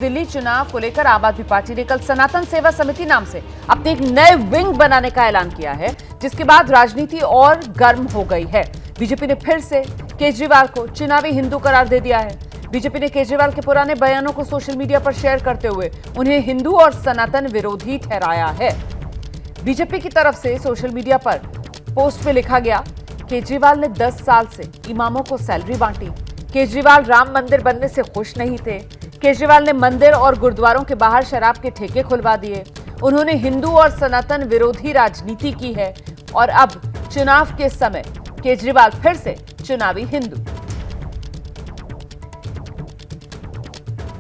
दिल्ली चुनाव को लेकर आम आदमी पार्टी ने कल सनातन सेवा समिति नाम से अपने एक नए विंग बनाने का ऐलान किया है, जिसके बाद राजनीति और गर्म हो गई है। बीजेपी ने फिर से केजरीवाल को चुनावी हिंदू करार दे दिया है। बीजेपी ने केजरीवाल के पुराने बयानों को सोशल मीडिया पर शेयर करते हुए उन्हें हिंदू और सनातन विरोधी ठहराया है। बीजेपी की तरफ से सोशल मीडिया पर पोस्ट में लिखा गया, केजरीवाल ने 10 साल से इमामों को सैलरी बांटी। केजरीवाल राम मंदिर बनने से खुश नहीं थे। केजरीवाल ने मंदिर और गुरुद्वारों के बाहर शराब के ठेके खुलवा दिए। उन्होंने हिंदू और सनातन विरोधी राजनीति की है और अब चुनाव के समय केजरीवाल फिर से चुनावी हिंदू।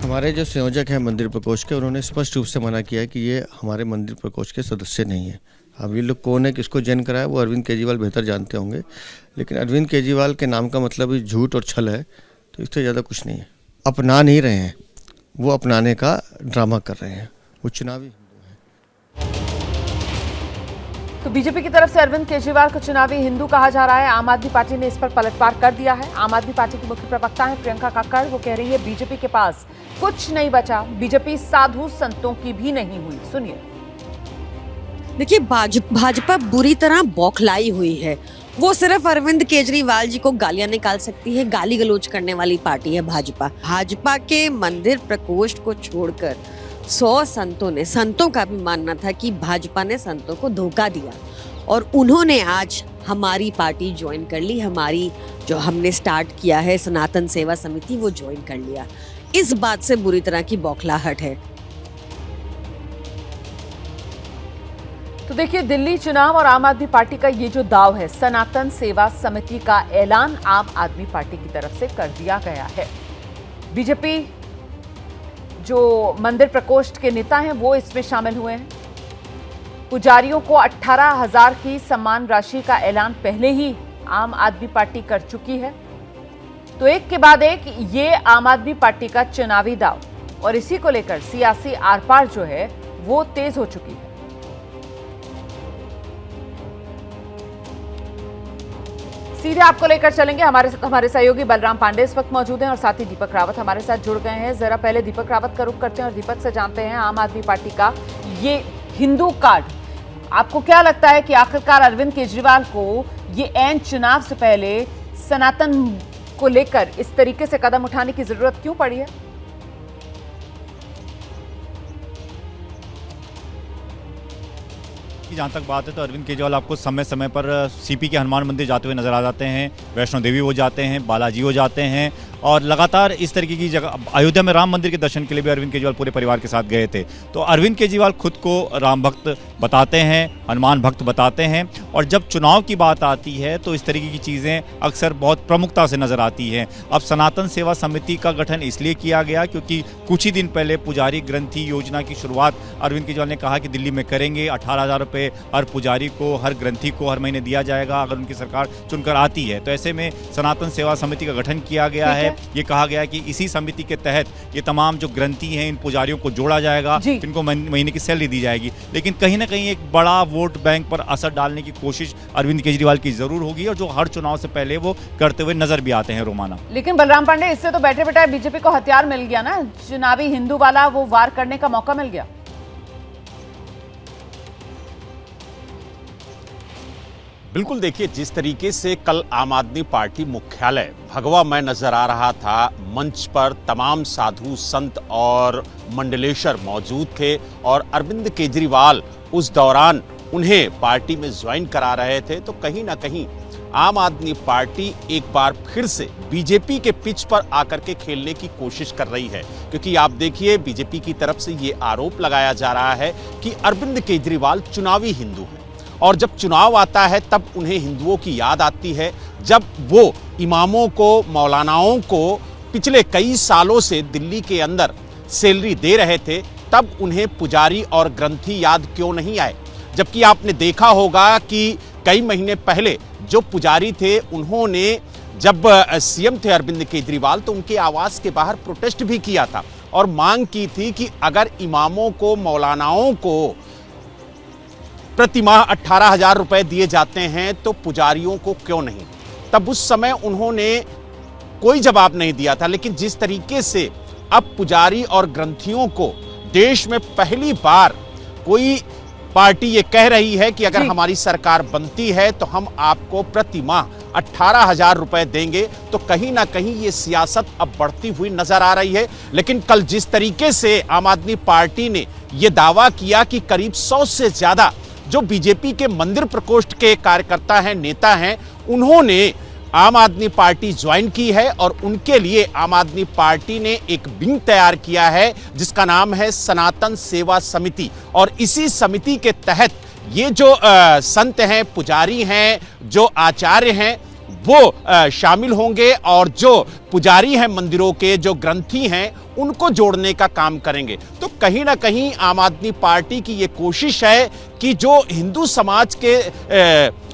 हमारे जो संयोजक हैं मंदिर प्रकोष्ठ के, उन्होंने स्पष्ट रूप से मना किया है कि ये हमारे मंदिर प्रकोष्ठ के सदस्य नहीं है। अब ये लोग कौन है, किसको जॉइन कराया, वो अरविंद केजरीवाल बेहतर जानते होंगे, लेकिन अरविंद केजरीवाल के नाम का मतलब ही झूठ और छल है, तो इससे ज़्यादा कुछ नहीं है। अपना नहीं रहे हैं, वो अपनाने का ड्रामा कर रहे हैं। वो चुनावी हिंदू है। तो बीजेपी की तरफ से अरविंद केजरीवाल को चुनावी हिंदू कहा जा रहा है। आम आदमी पार्टी ने इस पर पलटवार कर दिया है। आम आदमी पार्टी की मुख्य प्रवक्ता है प्रियंका काकड़। वो कह रही है बीजेपी के पास कुछ नहीं बचा, बीजेपी साधु संतों की भी नहीं हुई। सुनिए। देखिए, भाजपा बुरी तरह बौखलाई हुई है। वो सिर्फ अरविंद केजरीवाल जी को गालियां निकाल सकती है, गाली गलौज करने वाली पार्टी है भाजपा। भाजपा के मंदिर प्रकोष्ठ को छोड़कर 100 संतों का भी मानना था कि भाजपा ने संतों को धोखा दिया और उन्होंने आज हमारी पार्टी ज्वाइन कर ली। हमारी जो हमने स्टार्ट किया है सनातन सेवा समिति, वो ज्वाइन कर लिया। इस बात से बुरी तरह की बौखलाहट है। तो देखिए, दिल्ली चुनाव और आम आदमी पार्टी का ये जो दाव है, सनातन सेवा समिति का ऐलान आम आदमी पार्टी की तरफ से कर दिया गया है। बीजेपी जो मंदिर प्रकोष्ठ के नेता हैं वो इसमें शामिल हुए हैं। पुजारियों को 18,000 की सम्मान राशि का ऐलान पहले ही आम आदमी पार्टी कर चुकी है। तो एक के बाद एक ये आम आदमी पार्टी का चुनावी दाव, और इसी को लेकर सियासी आर पार जो है वो तेज हो चुकी है। सीधे आपको लेकर चलेंगे, हमारे साथ हमारे सहयोगी बलराम पांडे इस वक्त मौजूद हैं और साथ ही दीपक रावत हमारे साथ जुड़ गए हैं। जरा पहले दीपक रावत का रुख करते हैं और दीपक से जानते हैं, आम आदमी पार्टी का ये हिंदू कार्ड, आपको क्या लगता है कि आखिरकार अरविंद केजरीवाल को ये ऐन चुनाव से पहले सनातन को लेकर इस तरीके से कदम उठाने की जरूरत क्यों पड़ी है? जहाँ तक बात है तो अरविंद केजरीवाल आपको समय समय पर सीपी के हनुमान मंदिर जाते हुए नजर आ जाते हैं, वैष्णो देवी वो जाते हैं, बालाजी वो जाते हैं और लगातार इस तरीके की जगह। अयोध्या में राम मंदिर के दर्शन के लिए भी अरविंद केजरीवाल पूरे परिवार के साथ गए थे। तो अरविंद केजरीवाल खुद को राम भक्त बताते हैं, हनुमान भक्त बताते हैं, और जब चुनाव की बात आती है तो इस तरीके की चीज़ें अक्सर बहुत प्रमुखता से नजर आती हैं। अब सनातन सेवा समिति का गठन इसलिए किया गया क्योंकि कुछ ही दिन पहले पुजारी ग्रंथी योजना की शुरुआत अरविंद केजरीवाल ने कहा कि दिल्ली में करेंगे। 18,000 रुपये हर पुजारी को, हर ग्रंथी को हर महीने दिया जाएगा अगर उनकी सरकार चुनकर आती है। तो ऐसे में सनातन सेवा समिति का गठन किया गया है। ये कहा गया है कि इसी समिति के तहत ये तमाम जो ग्रंथी हैं इन पुजारियों को जोड़ा जाएगा, इनको महीने की सैलरी दी जाएगी। लेकिन कहीं ना कहीं एक बड़ा वोट बैंक पर असर डालने की कोशिश अरविंद केजरीवाल की जरूर होगी, और जो हर चुनाव से पहले वो करते हुए नजर भी आते हैं। रोमाना, लेकिन बलराम पांडे, इससे तो बैठे बैठे बीजेपी को हथियार मिल गया ना, चुनावी हिंदू वाला वो वार करने का मौका मिल गया। बिल्कुल, देखिए जिस तरीके से कल आम आदमी पार्टी मुख्यालय भगवा में नजर आ रहा था, मंच पर तमाम साधु संत और मंडलेश्वर मौजूद थे और अरविंद केजरीवाल उस दौरान उन्हें पार्टी में ज्वाइन करा रहे थे, तो कहीं ना कहीं आम आदमी पार्टी एक बार फिर से बीजेपी के पिच पर आकर के खेलने की कोशिश कर रही है। क्योंकि आप देखिए, बीजेपी की तरफ से ये आरोप लगाया जा रहा है कि अरविंद केजरीवाल चुनावी हिंदू हैं और जब चुनाव आता है तब उन्हें हिंदुओं की याद आती है। जब वो इमामों को, मौलानाओं को पिछले कई सालों से दिल्ली के अंदर सैलरी दे रहे थे, तब उन्हें पुजारी और ग्रंथी याद क्यों नहीं आए? जबकि आपने देखा होगा कि कई महीने पहले जो पुजारी थे, उन्होंने जब सीएम थे अरविंद केजरीवाल तो उनके आवास के बाहर प्रोटेस्ट भी किया था और मांग की थी कि अगर इमामों को, मौलानाओं को प्रति माह 18,000 रुपए दिए जाते हैं तो पुजारियों को क्यों नहीं? तब उस समय उन्होंने कोई जवाब नहीं दिया था। लेकिन जिस तरीके से अब पुजारी और ग्रंथियों को देश में पहली बार कोई पार्टी ये कह रही है कि अगर जी। हमारी सरकार बनती है तो हम आपको प्रति माह 18,000 रुपए देंगे, तो कहीं ना कहीं ये सियासत अब बढ़ती हुई नजर आ रही है। लेकिन कल जिस तरीके से आम आदमी पार्टी ने यह दावा किया कि करीब 100 से ज्यादा जो बीजेपी के मंदिर प्रकोष्ठ के कार्यकर्ता हैं, नेता हैं, उन्होंने आम आदमी पार्टी ज्वाइन की है और उनके लिए आम आदमी पार्टी ने एक विंग तैयार किया है जिसका नाम है सनातन सेवा समिति। और इसी समिति के तहत ये जो संत हैं, पुजारी हैं, जो आचार्य हैं, वो शामिल होंगे और जो पुजारी हैं मंदिरों के, जो ग्रंथी हैं, उनको जोड़ने का काम करेंगे। तो कहीं ना कहीं आम आदमी पार्टी की ये कोशिश है कि जो हिंदू समाज के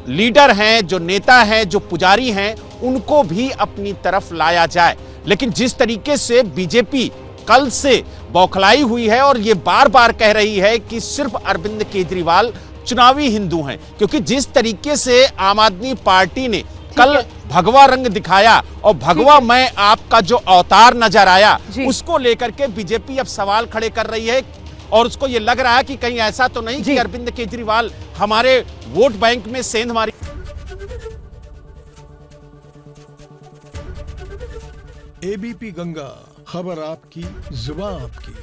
लीडर हैं, जो नेता हैं, जो पुजारी हैं, उनको भी अपनी तरफ लाया जाए। लेकिन जिस तरीके से बीजेपी कल से बौखलाई हुई है और ये बार बार कह रही है कि सिर्फ अरविंद केजरीवाल चुनावी हिंदू हैं, क्योंकि जिस तरीके से आम आदमी पार्टी ने कल भगवा रंग दिखाया और भगवा मैं आपका जो अवतार नजर आया, उसको लेकर के बीजेपी अब सवाल खड़े कर रही है और उसको ये लग रहा है कि कहीं ऐसा तो नहीं कि अरविंद केजरीवाल हमारे वोट बैंक में सेंध मारी। एबीपी गंगा, खबर आपकी, जुबान आपकी।